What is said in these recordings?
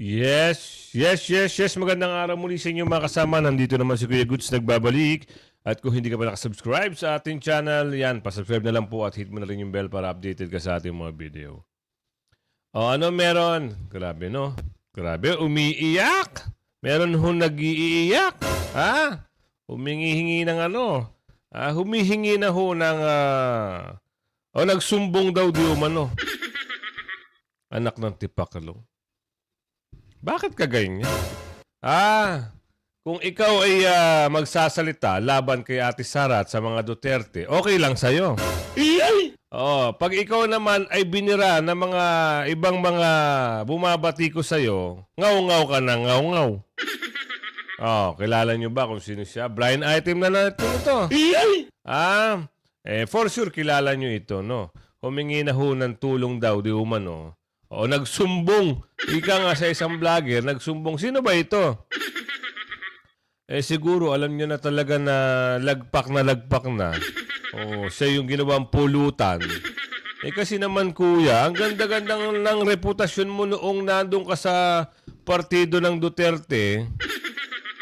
Yes. Magandang araw muli sa inyo mga kasama. Nandito naman si Kuya Goods nagbabalik. At kung hindi ka pa nakasubscribe sa ating channel, yan, pasubscribe na lang po at hit mo na rin yung bell para updated ka sa ating mga video. O ano meron? Grabe no? Grabe, umiiyak. Meron ho nag-iiyak. Ha? Humingi-hingi ng ano? Humihingi na ho ng... nagsumbong daw di umano. Anak ng tipakalo. Bakit ka ganyan? Kung ikaw ay magsasalita laban kay Ate Sara at sa mga Duterte, okay lang sa'yo. Pag ikaw naman ay binira ng mga ibang mga bumabati ko sa'yo, ngaw-ngaw ka na ngaw-ngaw. Kilala nyo ba kung sino siya? Blind item na natin ito. For sure kilala nyo ito, no? Humingi na ho ng tulong daw, di umano. Nagsumbong. Ika nga sa isang vlogger, nagsumbong. Sino ba ito? Siguro, alam niyo na talaga na lagpak na. Siya yung ginawang pulutan. Kasi naman kuya, ang ganda-ganda ng reputasyon mo noong nandun ka sa partido ng Duterte.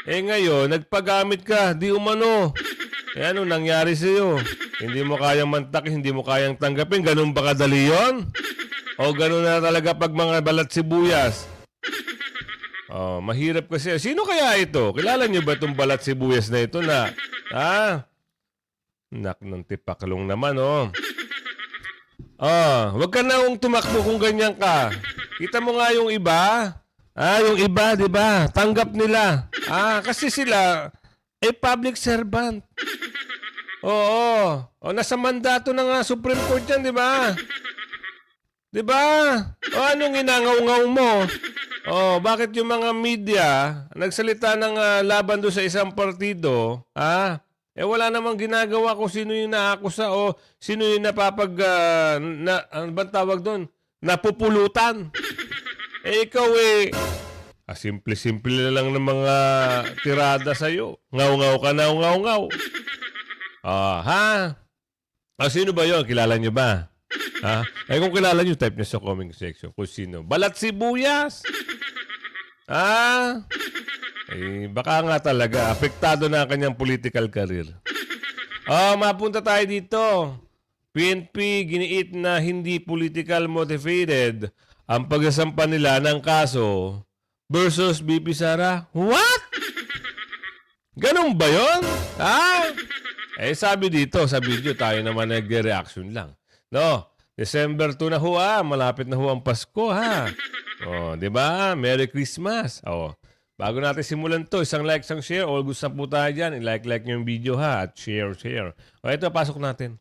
Ngayon, nagpagamit ka, di umano. Ano nangyari sa'yo? Hindi mo kayang mantakin, hindi mo kayang tanggapin. Ganun ba kadali yun? O gano'n na talaga pag mga balat sibuyas. Mahirap kasi. Sino kaya ito? Kilala niyo ba itong balat sibuyas na ito na? Nak ng tipaklong naman, Wag ka na tumakbo kung ganyan ka. Kita mo nga yung iba. Yung iba, di ba? Tanggap nila. Kasi sila ay public servant. Nasa mandato ng Supreme Court yan, di ba? Diba? Anong inangaw-ngaw mo? Bakit yung mga media nagsalita ng laban doon sa isang partido? Wala namang ginagawa kung sino yung naakusa o sino yung ano bang tawag doon? Napupulutan. Ikaw simple-simple na lang ng mga tirada sa'yo. Ngaw-ngaw ka na, ngaw-ngaw. Sino ba yun? Kilala nyo ba? Kung kilala nyo, type nyo sa comment section kung sino. Balat sibuyas! Baka nga talaga. Apektado na ang kanyang political career. Mapunta tayo dito. PNP giniit na hindi political motivated ang pagsasampa nila ng kaso versus BP Sara. What? Ganun ba yun? Sabi dito, sa video, tayo naman nag-reaction lang. No? December 2 na ho, malapit na ho ang Pasko, di ba? Merry Christmas. Bago natin simulan to, isang like, isang share. All good na po tayo dyan. I-like nyo yung video, at share. Ito, pasok natin.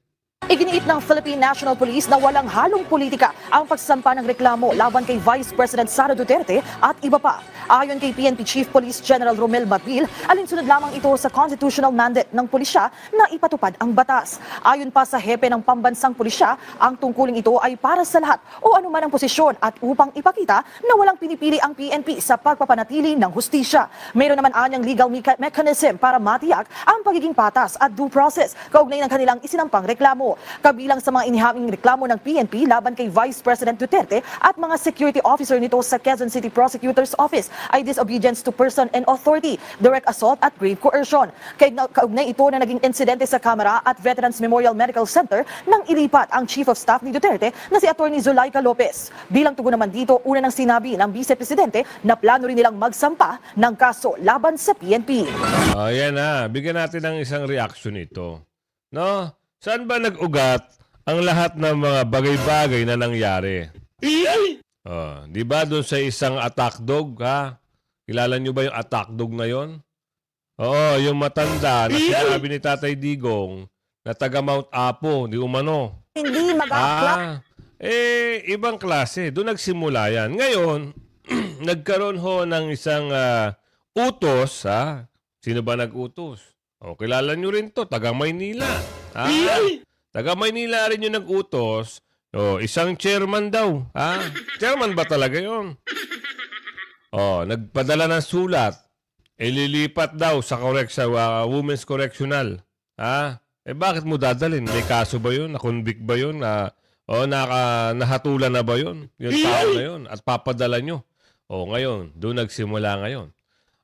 Iginiit ng Philippine National Police na walang halong politika ang pagsasampa ng reklamo laban kay Vice President Sara Duterte at iba pa. Ayon kay PNP Chief Police General Romel Mabil, alinsunod lamang ito sa constitutional mandate ng pulisya na ipatupad ang batas. Ayon pa sa hepe ng pambansang pulisya, ang tungkuling ito ay para sa lahat o anuman ang posisyon at upang ipakita na walang pinipili ang PNP sa pagpapanatili ng hustisya. Mayroon naman anyang legal mechanism para matiyak ang pagiging patas at due process kaugnay ng kanilang isinampang reklamo. Kabilang sa mga inihaming reklamo ng PNP laban kay Vice President Duterte at mga security officer nito sa Quezon City Prosecutor's Office ay disobedience to person and authority, direct assault at grave coercion. Kaugnay ito na naging insidente sa Kamara at Veterans Memorial Medical Center nang ilipat ang Chief of Staff ni Duterte na si Atty. Zulaika Lopez. Bilang tugon naman dito, una nang sinabi ng Vice Presidente na plano rin nilang magsampa ng kaso laban sa PNP. Yan bigyan natin ng isang reaction ito. No? Saan ba nag-ugat ang lahat ng mga bagay-bagay na nangyari? Di ba doon sa isang attack dog, Kilala nyo ba yung attack dog na yon? Yung matanda na sinabi ni Tatay Digong na taga Mount Apo, di umano. Hindi mag-aklap. Ibang klase. Doon nagsimula yan. Ngayon, nagkaroon ho ng isang utos, Sino ba nag-utos? Kilala nyo rin to, taga Maynila. Taga Maynila rin yung nag-utos. Isang chairman daw. Chairman ba talaga yun? Nagpadala ng sulat. Lilipat daw sa Women's Correctional. Bakit mo dadalhin? May kaso ba yun? Na-convict ba yun? Nahatulan na ba yun? Yung tao na yun? At papadala nyo. O ngayon, doon nagsimula ngayon.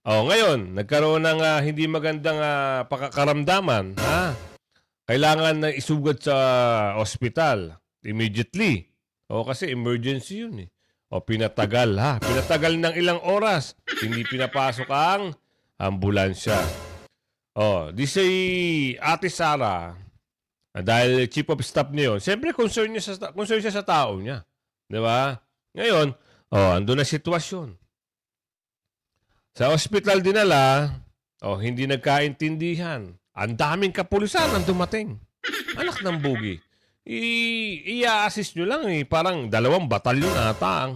O ngayon, nagkaroon ng hindi magandang pakakaramdaman. Kailangan na isugod sa ospital immediately. O kasi emergency yun eh. O pinatagal Pinatagal ng ilang oras. Hindi pinapasok ang ambulansya. O, di si Ate Sara, dahil chief of staff niya yun, siyempre concern siya sa tao niya. Di ba? Ngayon, andun na sitwasyon. Sa ospital dinala, hindi nagkaintindihan. Ang daming kapulisan ang dumating. Anak ng bugi. I-assist nyo lang eh. Parang 2 batalyon ata.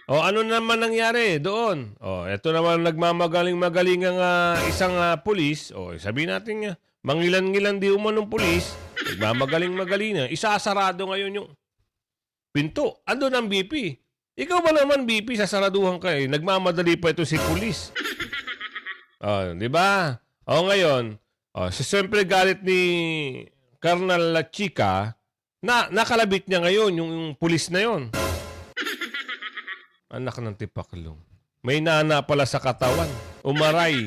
Ano naman nangyari doon? Ito naman nagmamagaling-magaling ang isang pulis. Sabihin natin mangilan-ngilan di umanong pulis. Nagmamagaling-magaling na. Isasarado ngayon yung pinto. Andun ang BP. Ikaw ba naman BP, sasaraduhan ka eh. Nagmamadali pa ito si pulis. Di ba? Ngayon, siyempre galit ni Colonel Chica na nakalabit niya ngayon yung pulis na yon. Anak ng tipaklong. May nana pala sa katawan. Umaray.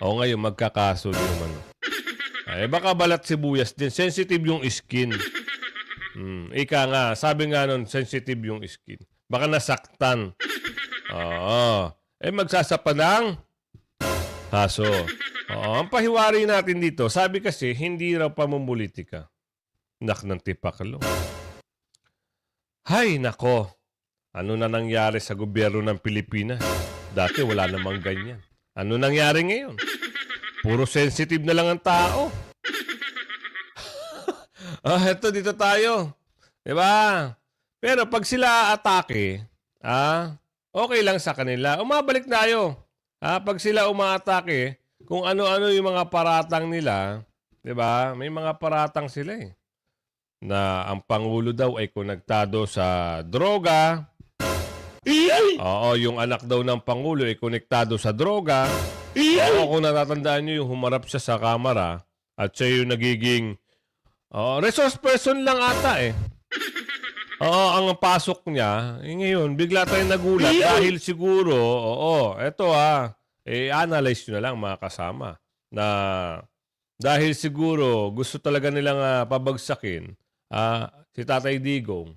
Ngayon magkakaso naman. Baka balat sibuyas din. Sensitive yung skin. Ika nga, sabi nga nun, sensitive yung skin. Baka nasaktan. Magsasapa ng kaso. Ang pahiwari natin dito, sabi kasi, hindi raw pamumulitika. Nak ng tipaklo. Hay, nako. Ano na nangyari sa gobyerno ng Pilipinas? Dati wala namang ganyan. Ano nangyari ngayon? Puro sensitive na lang ang tao. Eto, dito tayo. Diba? Pero pag sila atake, okay lang sa kanila. Umabalik tayo. Pag sila umaatake, kung ano-ano yung mga paratang nila, 'di ba? May mga paratang sila eh. Na ang pangulo daw ay konektado sa droga. Yung anak daw ng pangulo ay konektado sa droga. Kung natatandaan niyo yung humarap siya sa kamera at siya yung nagiging resource person lang ata eh. Ang pasok niya, ngayon, bigla tayong nagulat dahil siguro, eto analyze nyo na lang mga kasama na dahil siguro gusto talaga nilang pabagsakin si Tatay Digong.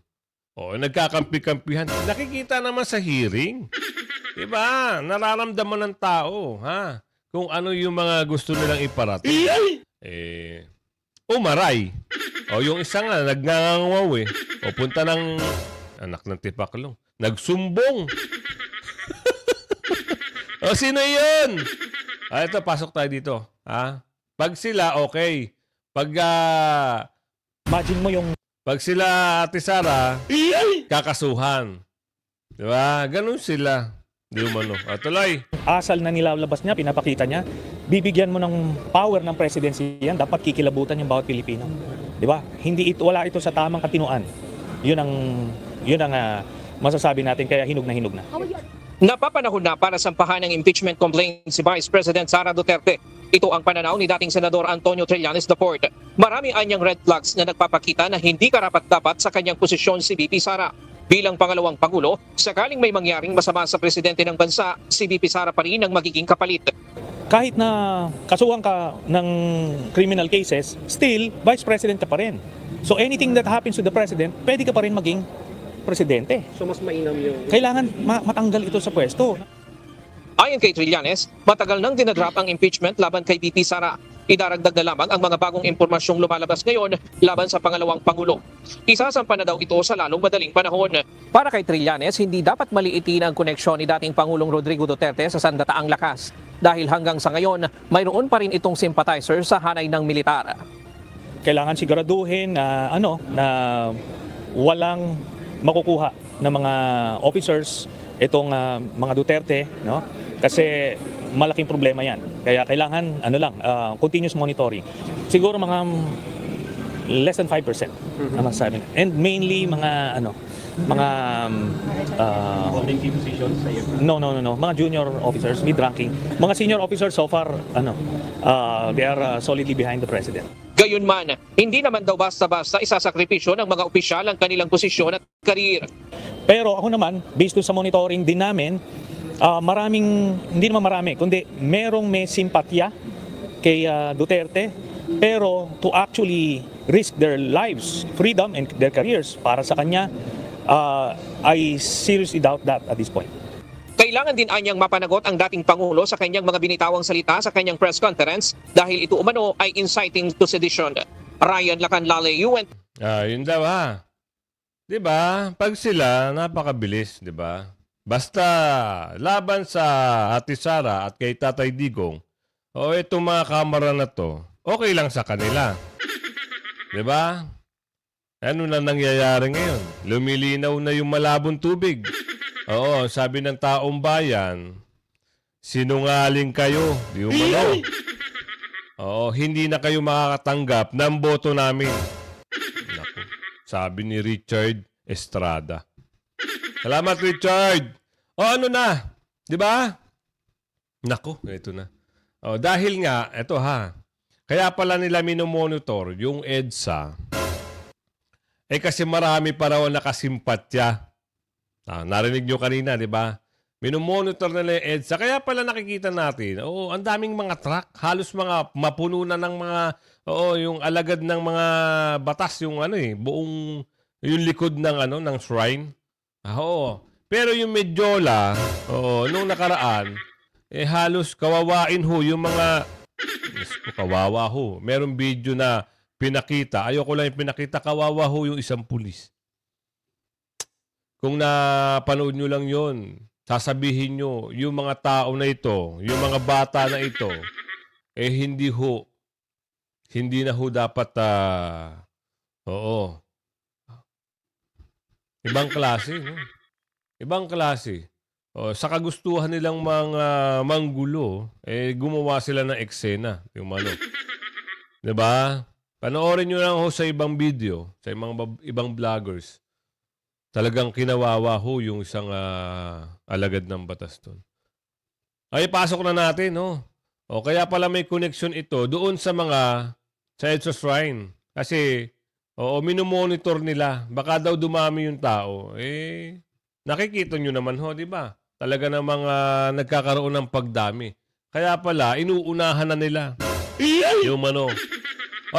Nagkakampi-kampihan. Nakikita naman sa hearing. Diba? Nararamdaman ng tao, kung ano yung mga gusto nilang iparating. Umaray. Yung isa nga, nagngangawaw eh. Punta ng anak ng tipaklong. Nagsumbong. Sino yun? Ito, pasok tayo dito. Pag sila, okay. Pag, imagine mo yung... Pag sila, Ate Sara, kakasuhan. Diba? Ganun sila. Di umano. Tuloy. Asal na nilalabas niya, pinapakita niya. Bibigyan mo ng power ng presidency yan, dapat kikilabutan yung bawat Pilipino. Di ba? Wala ito sa tamang katinuan. Yun ang masasabi natin, kaya hinog na hinog na. Napapanahon na para sampahan ng impeachment complaint si Vice President Sara Duterte. Ito ang pananaw ni dating Senador Antonio Trillanes IV. Maraming anyang red flags na nagpapakita na hindi karapat-dapat sa kanyang posisyon si VP Sara. Bilang pangalawang Pangulo, sakaling may mangyaring masama sa presidente ng bansa, si VP Sara pa rin ang magiging kapalit. Kahit na kasuhan ka ng criminal cases, still, Vice President ka pa rin. So anything that happens to the President, pwede ka pa rin maging presidente. So mas mainam yung... Kailangan matanggal ito sa pwesto. Ayon kay Trillanes, matagal nang dinadrap ang impeachment laban kay VP Sara. Idaragdag na lamang ang mga bagong impormasyong lumalabas ngayon laban sa pangalawang Pangulo. Isasampa na daw ito sa lalong madaling panahon. Para kay Trillanes, hindi dapat maliitin ang koneksyon ni dating Pangulong Rodrigo Duterte sa sandataang lakas. Dahil hanggang sa ngayon, mayroon pa rin itong sympathizer sa hanay ng militar. Kailangan siguraduhin na walang makukuha ng mga officers itong mga Duterte, no? Kasi malaking problema yan. Kaya kailangan continuous monitoring. Siguro mga less than 5% ang masasabi. And mainly mga key positions sa iyo. No. Mga junior officers, mid-ranking. Mga senior officers so far they are solidly behind the president. Gayunman, hindi naman daw basta-basta isasakripisyo ng mga opisyal ang kanilang posisyon at karir. Pero ako naman, based dun sa monitoring din namin, hindi naman marami, kundi merong may simpatya kay Duterte, pero to actually risk their lives, freedom, and their careers para sa kanya, I seriously doubt that at this point. Kailangan din anyang mapanagot ang dating Pangulo sa kanyang mga binitawang salita sa kanyang press conference dahil ito umano ay inciting to sedition. Ryan Lacanlale, UN. Yun daw ha. 'Di ba? Pag sila napakabilis, 'di ba? Basta laban sa Ate Sara at kay Tatay Digong, itong mga kamera na to, okay lang sa kanila. 'Di ba? Ano na nangyayari ngayon? Lumilinaw na yung malabong tubig. Oo, sabi ng taong bayan, sinungaling kayo. Di umano. Oo, hindi na kayo makakatanggap ng boto namin. Naku, sabi ni Richard Estrada. Salamat, Richard. Ano na? Di ba? Naku, ito na. Dahil nga, ito ha, kaya pala nila minomonitor yung EDSA. Kasi marami pa raw nakasimpatya. Narinig nyo kanina, di ba? Minomonitor nila yung EDSA. Kaya pala nakikita natin, ang daming mga truck. Halos mga mapuno na ng mga, yung alagad ng mga batas, yung buong, yung likod ng, ng shrine. Pero yung Medjola, nung nakaraan, halos kawawain ho yung mga, kawawa ho. Merong video na pinakita. Ayoko lang yung pinakita, kawawa ho yung isang pulis. Kung napanood nyo lang yon, sasabihin nyo, yung mga tao na ito, yung mga bata na ito, hindi na ho dapat, ibang klase, no? Ibang klase. Sa kagustuhan nilang mga manggulo, gumawa sila ng eksena, yung ano. Diba? Panoorin nyo lang ho sa ibang video, sa ibang vloggers. Talagang kinawawa ho yung isang alagad ng batas doon. Ay, pasok na natin, no? Kaya pala may connection ito doon sa EDSA Shrine. Kasi, minomonitor nila. Baka daw dumami yung tao. Nakikita nyo naman ho, di ba? Talaga na mga nagkakaroon ng pagdami. Kaya pala, inuunahan na nila. Yung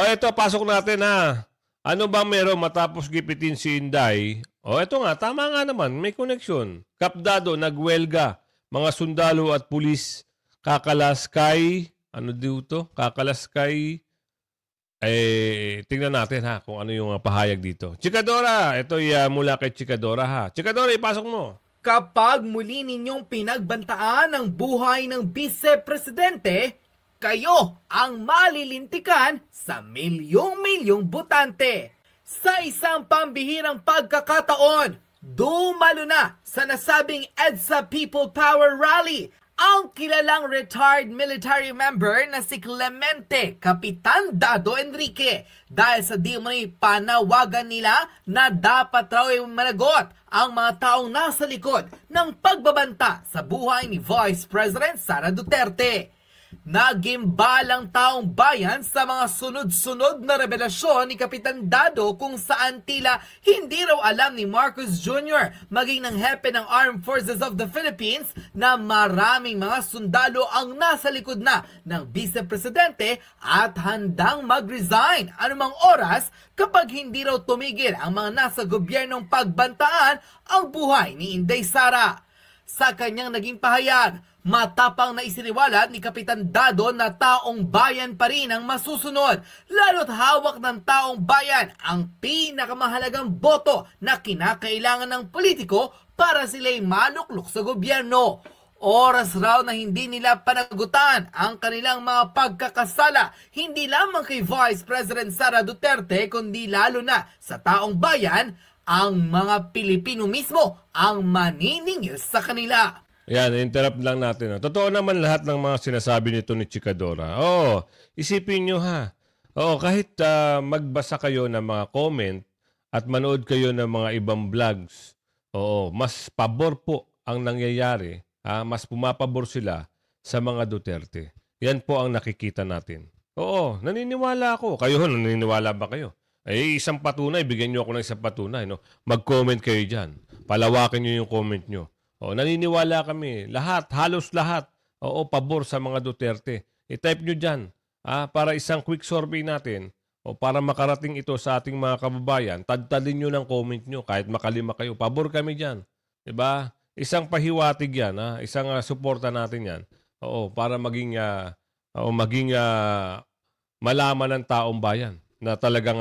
ito, pasok natin ha. Ano ba meron matapos gipitin si Inday? Ito nga, tama nga naman, may koneksyon. Kapdado, nagwelga. Mga sundalo at pulis, kakalaskay, kakalaskay. Tingnan natin ha, kung ano yung pahayag dito. Chikadora, ito mula kay Chikadora ha. Chikadora, ipasok mo. Kapag muli ninyong pinagbantaan ang buhay ng Vice-Presidente, kayo ang malilintikan sa milyong-milyong botante. Sa isang pambihirang pagkakataon, dumalo na sa nasabing EDSA People Power Rally ang kilalang retired military member na si Clemente Kapitan Dado Enrique dahil sa di umano'y panawagan nila na dapat raw ay managot ang mga taong nasa likod ng pagbabanta sa buhay ni Vice President Sara Duterte. Nagimbalang taong bayan sa mga sunod-sunod na revelasyon ni Kapitan Dado kung saan tila hindi raw alam ni Marcos Jr. maging ng hepe ng Armed Forces of the Philippines na maraming mga sundalo ang nasa likod na ng Vice-Presidente at handang mag-resign anumang oras kapag hindi raw tumigil ang mga nasa gobyernong pagbantaan ang buhay ni Inday Sara. Sa kanyang naging pahayag, matapang na isiniwalat ni Kapitan Dado na taong bayan pa rin ang masusunod, lalo't hawak ng taong bayan ang pinakamahalagang boto na kinakailangan ng politiko para sila'y maluklok sa gobyerno. Oras raw na hindi nila panagutan ang kanilang mga pagkakasala, hindi lamang kay Vice President Sara Duterte kundi lalo na sa taong bayan, ang mga Pilipino mismo ang maniningil sa kanila. Yan, interrupt lang natin. Totoo naman lahat ng mga sinasabi nito ni Chikadora. Isipin nyo ha. Kahit magbasa kayo ng mga comment at manood kayo ng mga ibang vlogs, mas pabor po ang nangyayari. Mas pumapabor sila sa mga Duterte. Yan po ang nakikita natin. Naniniwala ako. Kayo, naniniwala ba kayo? Isang patunay, bigyan nyo ako ng isang patunay. No? Mag-comment kayo dyan. palawakin nyo yung comment nyo. Naniniwala kami, lahat, halos lahat, pabor sa mga Duterte. I-type nyo dyan, para isang quick survey natin, para makarating ito sa ating mga kababayan, tadtadin nyo ng comment nyo, kahit makalima kayo, pabor kami dyan. Diba? Isang pahiwatig yan, isang suporta natin yan. Para maging malaman ng taong bayan na talagang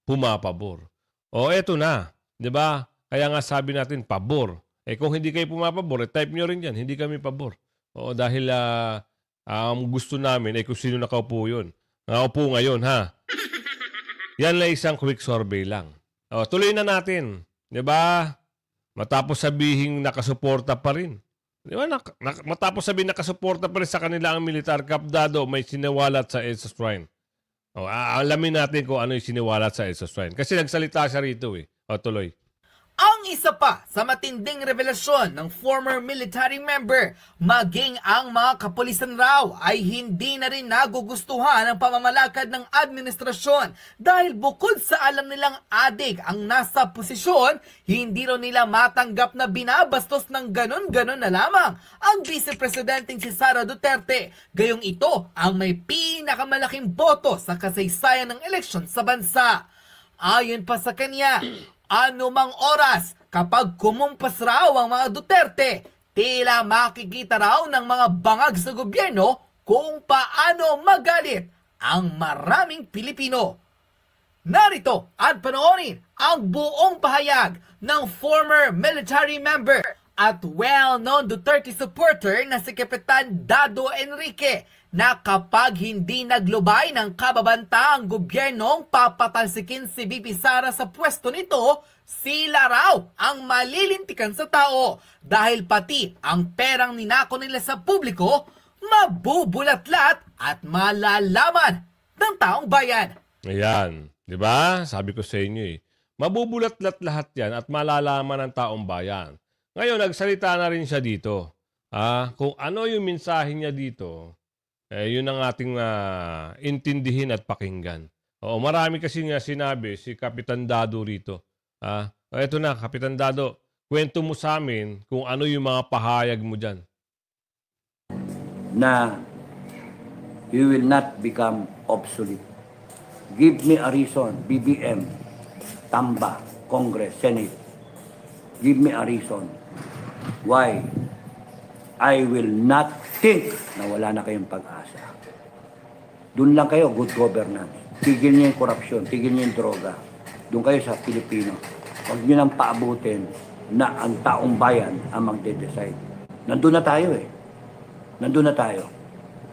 pumapabor. Eto na, 'di ba? Kaya nga sabi natin pabor. Kung hindi kayo pumapabor, type nyo rin diyan, hindi kami pabor. Dahil ang gusto namin ay kung sino nakaupo 'yon. Nakaupo ngayon, ha. Yan lang isang quick survey lang. Tuloy na natin, 'di ba? Matapos sabihin nakasuporta pa rin. Di ba? Matapos sabihin nakasuporta pa rin sa kanila ang militar, Kapdado may siniwalat sa EDSA Shrine. Alamin natin kung ano yung siniwalat sa EDSA Shrine. Kasi nagsalita siya rito eh. Tuloy. Ang isa pa sa matinding revelasyon ng former military member, maging ang mga kapulisan raw ay hindi na rin nagugustuhan ang pamamalakad ng administrasyon dahil bukod sa alam nilang adik ang nasa posisyon, hindi raw nila matanggap na binabastos ng ganon-ganon na lamang ang Vice Presidenteng si Sara Duterte. Gayong ito ang may pinakamalaking boto sa kasaysayan ng eleksyon sa bansa. Ayon pa sa kanya, anumang oras kapag kumumpas raw ang mga Duterte, tila makikita raw ng mga bangag sa gobyerno kung paano magalit ang maraming Pilipino. Narito at panoorin ang buong pahayag ng former military member at well-known Duterte supporter na si Kapitan Dado Enrique na kapag hindi naglubay ng kababanta ang gobyernong papatalsikin si VP Sara sa pwesto nito, sila raw ang malilintikan sa tao dahil pati ang perang ninako nila sa publiko mabubulatlat at malalaman ng taong bayan. Ayan, di ba? Sabi ko sa inyo mabubulatlat lahat yan at malalaman ng taong bayan. Ngayon, nagsalita na rin siya dito. Kung ano yung mensahe niya dito, yun ang ating intindihin at pakinggan. Marami kasi nga sinabi si Kapitan Dado rito. Ito na, Kapitan Dado, kwento mo sa amin kung ano yung mga pahayag mo dyan. Na you will not become obsolete. Give me a reason, BBM, Tamba, Congress, Senate. Give me a reason why I will not think na wala na kayong pag-asa. Doon lang kayo, good governance. Tigil niyo yung korupsyon, tigil niyo yung droga. Doon kayo sa Pilipino. Huwag niyo nang paabutin na ang taong bayan ang magde-decide. Nandun na tayo Nandun na tayo.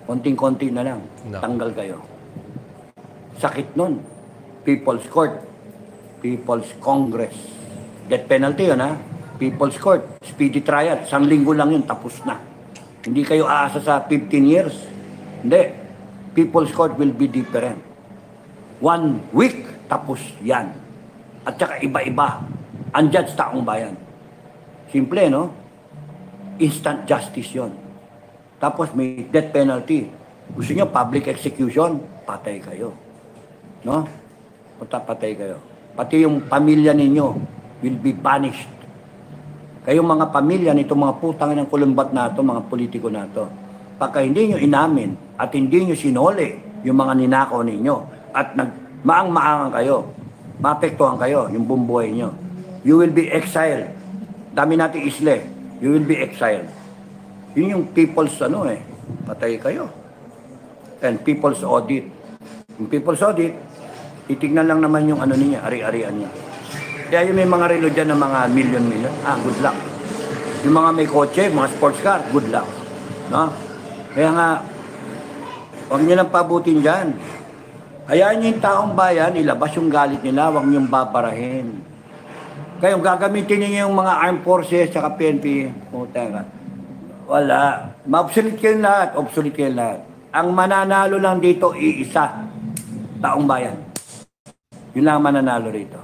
Konting-konti na lang. No. Tanggal kayo. Sakit nun. People's Court. People's Congress. Death penalty yun, People's Court. Speedy trial. 1 linggo lang yun. Tapos na. Hindi kayo aasa sa 15 years. Hindi. People's Court will be different. 1 week. Tapos yan. At saka iba-iba. Ang judge taong bayan. Simple, no? Instant justice yun. Tapos may death penalty. Gusto nyo public execution? Patay kayo. No? Patay kayo. Pati yung pamilya ninyo will be punished. Kayong mga pamilya nito mga putang ng kulumbat na ito, mga politiko na ito, pagka hindi nyo inamin at hindi nyo sinoli yung mga ninakaw ninyo at maang-maangan kayo, maapektuhan kayo yung bumbuhay nyo, you will be exiled. Dami natin isle, you will be exiled. Yun yung people's patay kayo. And people's audit. Yung people's audit, titignan lang naman yung niya, ari-arian niya. Kaya yung may mga relo dyan ng mga million-million, good luck. Yung mga may kotse, mga sports car, good luck. No? Kaya nga, huwag nyo nang pabutin dyan. Hayaan nyo yung taong bayan, ilabas yung galit nila, huwag nyo babarahin. Kaya gagamitin niyo yung mga armed forces, saka PNP, wala. Ma-obsolete kayo lahat, obsolete kayo lahat. Ang mananalo lang dito, iisa, taong bayan. Yun lang mananalo rito.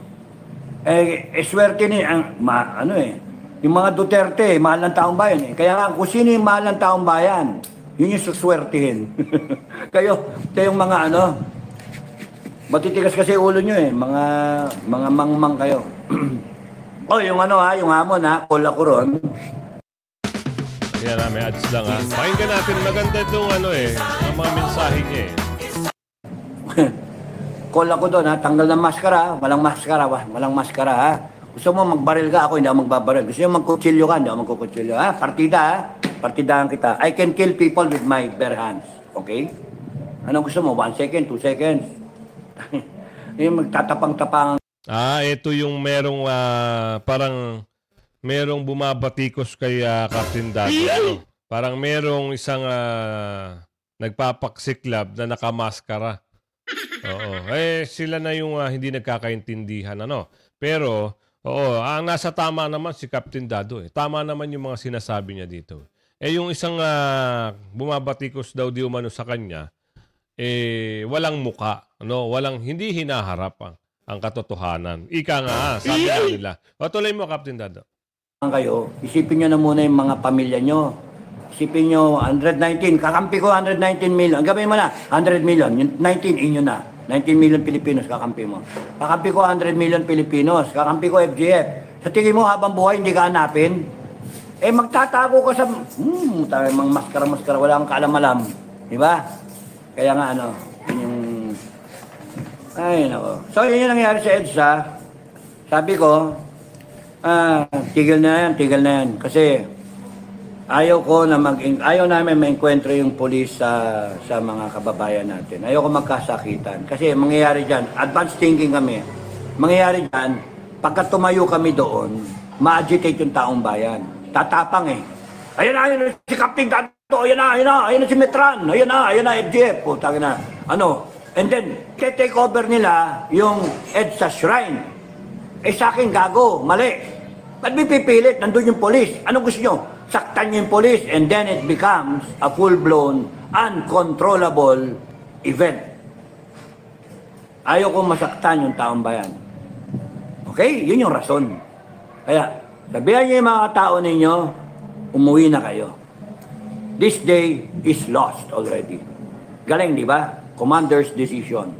Swerte ni yung mga Duterte, mahal ng taong bayan. Kaya nga, kung sino yung mahal ng taong bayan, yun yung suswertihin. kayong mga matitigas kasi ulo nyo mga mangmang kayo. Oh, yung ano ha, yung hamon ha, call ako ron. Yan may ads lang ha. Pakinggan natin, maganda itong ano ang mga mensahe niya Call ako doon ha, tanggal ng maskara, walang maskara ha. Gusto mo magbaril ka, ako hindi ako magbabaril. Gusto mo magkutsilyo ka, hindi ako magkukutsilyo ha. Partida ha, partidahan kita. I can kill people with my bare hands. Okay? Anong gusto mo? 1 second, 2 seconds? Yung magtatapang-tapang. Ito yung merong parang merong bumabatikos kay Captain Dado. Ano? Parang merong isang nagpapaksiklab na nakamaskara. Oo. Sila na yung hindi nagkakaintindihan. Ano? Pero, ang nasa tama naman si Captain Dado. Tama naman yung mga sinasabi niya dito. Yung isang bumabatikos daw di umano sa kanya, walang muka. Ano? Hindi hinaharap ang katotohanan. Ika nga, sabi nila. Tuloy mo, Captain Dado. Kayo, isipin nyo na muna yung mga pamilya nyo. Isipin nyo, 119, kakampi ko 119 million. Gawin mo na, 100 million. Yung 19, inyo na. 19 million Pilipinos, kakampi mo. Kakampi ko 100 million Pilipinos. Kakampi ko FGF. Sa tingin mo, habang buhay, hindi ka hanapin. Magtatago ka sa... mga maskara-maskara, wala kang kaalam-alam. Diba? Kaya nga, yung... Ay, nako. So, yun yung nangyari sa EDSA. Sabi ko, tigil na yan. Kasi ayaw namin ma-encuentro yung polis sa mga kababayan natin. Ayaw ko magkasakitan. Kasi mangyayari dyan, advanced thinking kami. Mangyayari dyan, pagka tumayo kami doon, ma-agitate yung taong bayan. Tatapang Ayan na si Captain Dado, ayan na si Metran, ayan na FGF. Putang na. And then, take over nila yung EDSA Shrine. Sa akin, gago, mali. Ba't may pipilit? Nandun yung polis. Anong gusto nyo? Saktan nyo yung polis and then it becomes a full-blown, uncontrollable event. Ayaw kong masaktan yung taong bayan. Okay? Yun yung rason. Kaya, sabihan nyo yung mga tao ninyo, umuwi na kayo. This day is lost already. Galing, di ba? Commander's decision.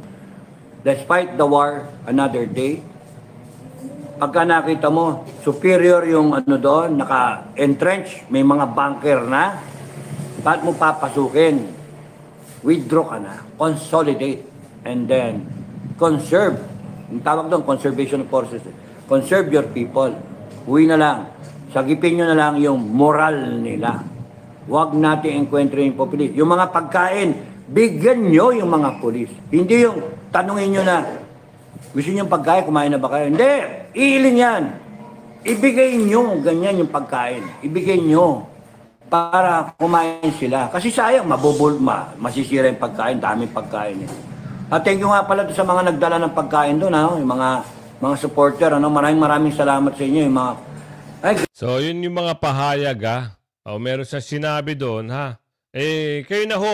Despite the war, another day. Pagka nakita mo, superior yung doon, naka-entrench, may mga bunker na, ba't mo papasukin? Withdraw ka na, consolidate, and then conserve. Yung tawag doon, conservation of forces. Conserve your people. Uwi na lang. Sagipin nyo na lang yung moral nila. Huwag natin encuentro yung populis. Yung mga pagkain, bigyan nyo yung mga pulis. Hindi yung tanungin nyo na, gusto nyo yung pagkain, kumain na ba kayo? Hindi! Iilin yan. Ibigay nyo, ganyan yung pagkain. Ibigay nyo para kumain sila. Kasi sayang, masisira yung pagkain, daming pagkain. At thank you nga pala sa mga nagdala ng pagkain doon, yung mga supporter. Maraming salamat sa inyo. So, yun yung mga pahayag, meron sa sinabi doon, kayo na ho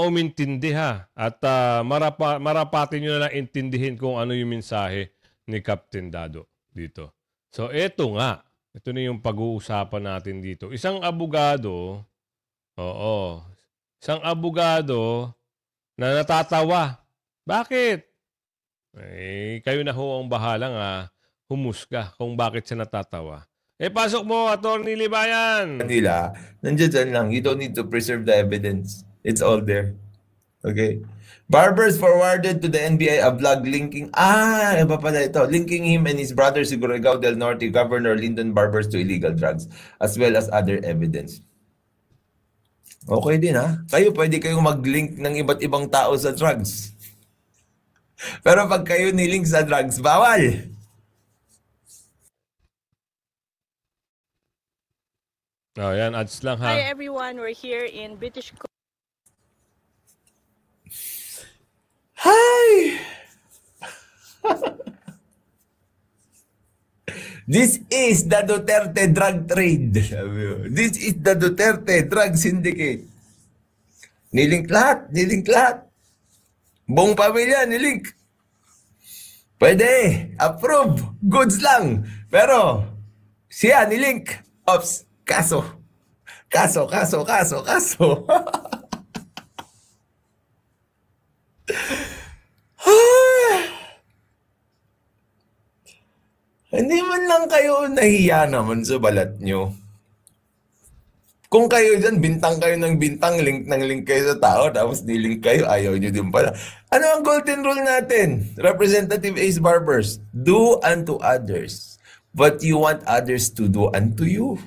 umintindi, at marapatin nyo na lang intindihin kung ano yung mensahe ni Captain Dado dito. So, ito na yung pag-uusapan natin dito. Isang abogado na natatawa. Bakit? Kayo na ho ang bahalang humusga kung bakit siya natatawa. Pasok mo, Attorney Libayan! Nila, nandiyan lang. You don't need to preserve the evidence. It's all there. Okay? Barbers forwarded to the NBI a vlog linking, iba pala ito, linking him and his brother Sigurigao del Norte, Governor Lyndon Barbers to illegal drugs, as well as other evidence. Okay din Kayo pwede kayong mag-link ng iba't ibang tao sa drugs. Pero pag kayo nilink sa drugs, bawal! Yan, ads lang Hi everyone, we're here in British Columbia. Hi! This is the Duterte drug trade. This is the Duterte drug syndicate. Nilink lahat. Buong pamilya, nilink. Pwede. Approve. Goods lang. Pero, siya nilink. Ops. Kaso. Hindi man lang kayo nahiya naman sa balat nyo. Kung kayo dyan, bintang kayo ng bintang, link ng link kayo sa tao, tapos nilink kayo, ayaw nyo din pala. Ano ang golden rule natin? Representative Ace Barbers, do unto others what you want others to do unto you.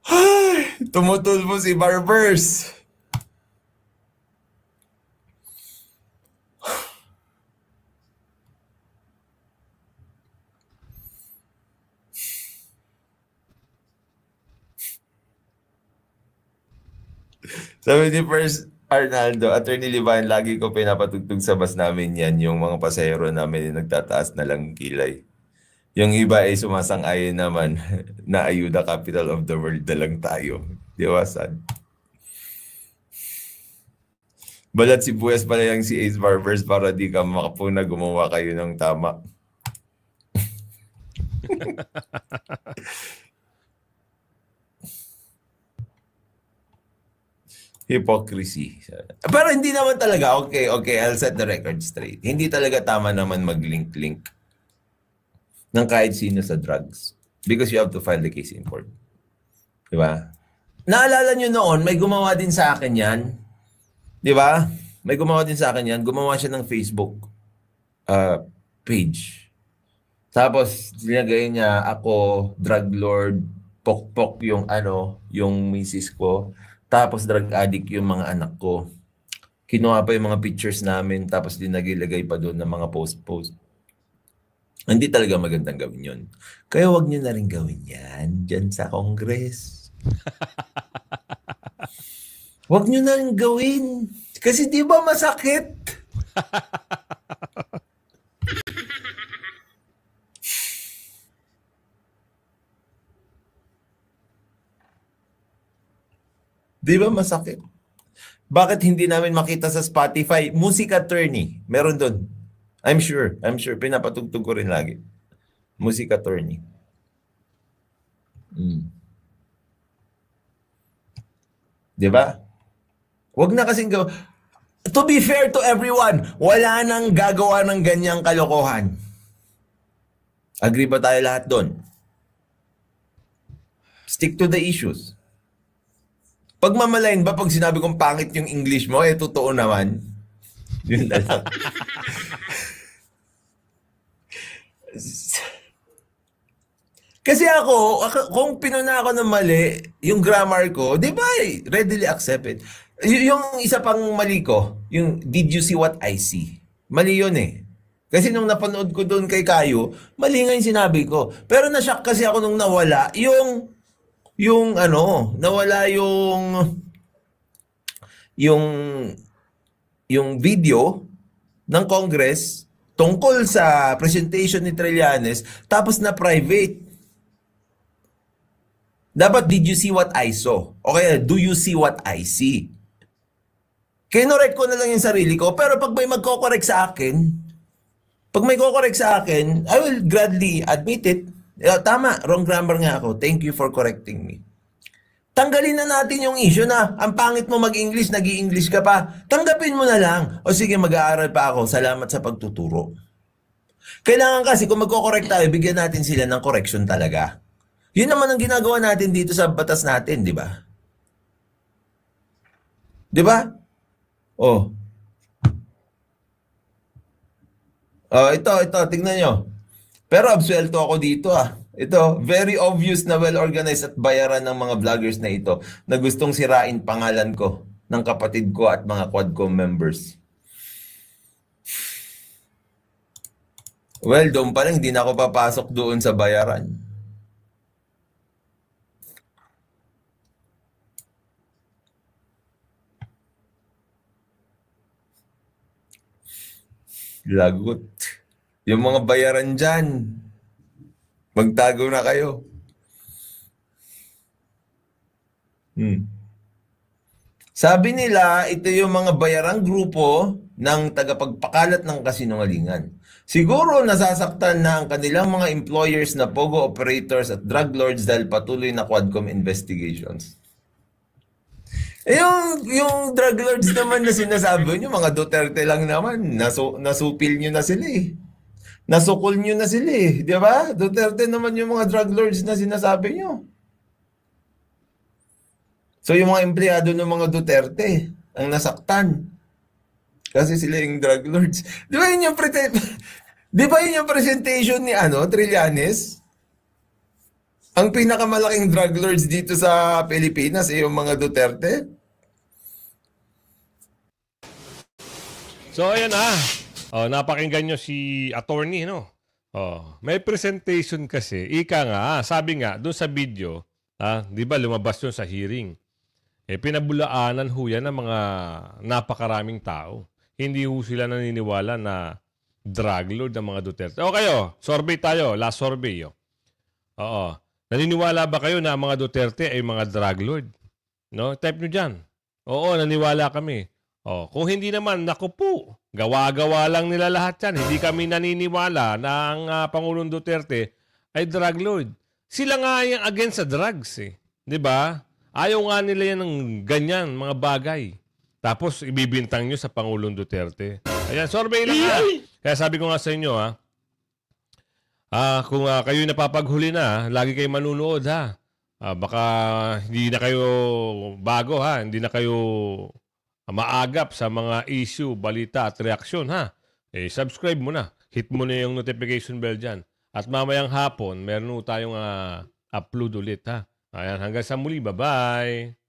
Ay, tumutulpo si Barbers. Sabi ni First Arnaldo, Attorney Livan, lagi ko pinapatugtog sa bus namin yan, yung mga pasahero namin yung nagtataas na lang kilay. Yung iba ay sumasang-ayon naman na ayuda capital of the world na lang tayo. Di ba, sad? Balat si Buyas pala yung si Ace Barbers para di ka makapuna gumawa kayo ng tama. Hypocrisy. Pero hindi naman talaga, okay, I'll set the record straight. Hindi talaga tama naman mag-link-link ng kahit sino sa drugs. Because you have to file the case in court. Diba? Naalala nyo noon, may gumawa din sa akin yan. Diba? May gumawa din sa akin yan. Gumawa siya ng Facebook page. Tapos, sinagay niya, ako, drug lord, pokpok yung yung misis ko. Tapos drug addict yung mga anak ko. Kinuha pa yung mga pictures namin, tapos dinagilagay pa doon ng mga post-post. Hindi talaga magandang gawin yun. Kaya wag nyo na rin gawin yan dyan sa Congress. Wag nyo na rin gawin. Kasi di ba masakit? Di ba masakit? Bakit hindi namin makita sa Spotify? Music Attorney. Meron doon. I'm sure. Pinapatugtog ko rin lagi. Music Attorney. Di ba? Huwag na kasing gawin. To be fair to everyone, wala nang gagawa ng ganyang kalokohan. Agree ba tayo lahat doon? Stick to the issues. Pag mamalayin ba, pag sinabi kong pangit yung English mo, totoo naman. Yun na lang. Kasi ako, kung pinuna ako ng mali, yung grammar ko, di ba, readily accepted. Yung isa pang mali ko, yung did you see what I see? Mali yun eh. Kasi nung napanood ko doon kay Kayo, mali nga yung sinabi ko. Pero na-shock kasi ako nung nawala, nawala yung video ng Congress tungkol sa presentation ni Trillanes, tapos na private. Dapat, did you see what I saw? Okay, do you see what I see? Kinorek ko na lang yung sarili ko, pero pag may magko-correct sa akin, I will gladly admit it. Tama, wrong grammar nga ako. Thank you for correcting me. Tanggalin na natin yung issue na ang pangit mo mag-English, nag-i-English ka pa. Tanggapin mo na lang. O sige, mag-aaral pa ako. Salamat sa pagtuturo. Kailangan kasi kung magko-correct tayo, bigyan natin sila ng correction talaga. Yun naman ang ginagawa natin dito sa batas natin, di ba? Di ba? Oh. Ito, tingnan nyo. Pero absuelto ako dito Ito, very obvious na well-organized at bayaran ng mga vloggers na ito na gustong sirain pangalan ko, ng kapatid ko at mga Quadcom members. Well, doon pa lang, hindi na ako papasok doon sa bayaran. Lagot. Yung mga bayaran dyan, magtago na kayo. Sabi nila, ito yung mga bayarang grupo ng tagapagpakalat ng kasinungalingan. Siguro nasasaktan na ang kanilang mga employers na pogo operators at drug lords dahil patuloy na Quadcom investigations. Yung drug lords naman na sinasabi nyo, mga Duterte lang naman, nasupil nyo na sila eh. Nasukol nyo na sila eh. Di ba? Duterte naman yung mga drug lords na sinasabi nyo. So yung mga empleyado ng mga Duterte ang nasaktan. Kasi sila yung drug lords. Di ba yun yung Di ba yun yung presentation ni Trillanes? Ang pinakamalaking drug lords dito sa Pilipinas ay yung mga Duterte. So ayan napakinggan nyo si attorney, no? May presentation kasi. Ika nga, sabi nga doon sa video, di ba lumabas yun sa hearing. Pinabulaanan ho yan ng mga napakaraming tao. Hindi ho sila naniniwala na drug lord ng mga Duterte. O kayo, survey tayo, last survey. Oo. Naniniwala ba kayo na ang mga Duterte ay mga drug lord? No? Type nyo dyan. Oo, naniwala kami. Kung hindi naman, naku po, gawa-gawa lang nila lahat yan. Hindi kami naniniwala na ang Pangulong Duterte ay drug lord. Sila nga yung against sa drugs eh. Di ba? Ayaw nga nila yan ng ganyan, mga bagay. Tapos, ibibintang nyo sa Pangulong Duterte. Ayan, survey lang ha. Kaya sabi ko nga sa inyo kung kayo napapaghuli na, lagi kayo manunood ha. Baka hindi na kayo bago ha. Hindi na kayo maagap sa mga issue, balita at reaksyon ha. Subscribe mo na. Hit mo na yung notification bell dyan. At mamayang hapon, meron tayong upload ulit ha. Ayan, hanggang sa muli. Bye-bye!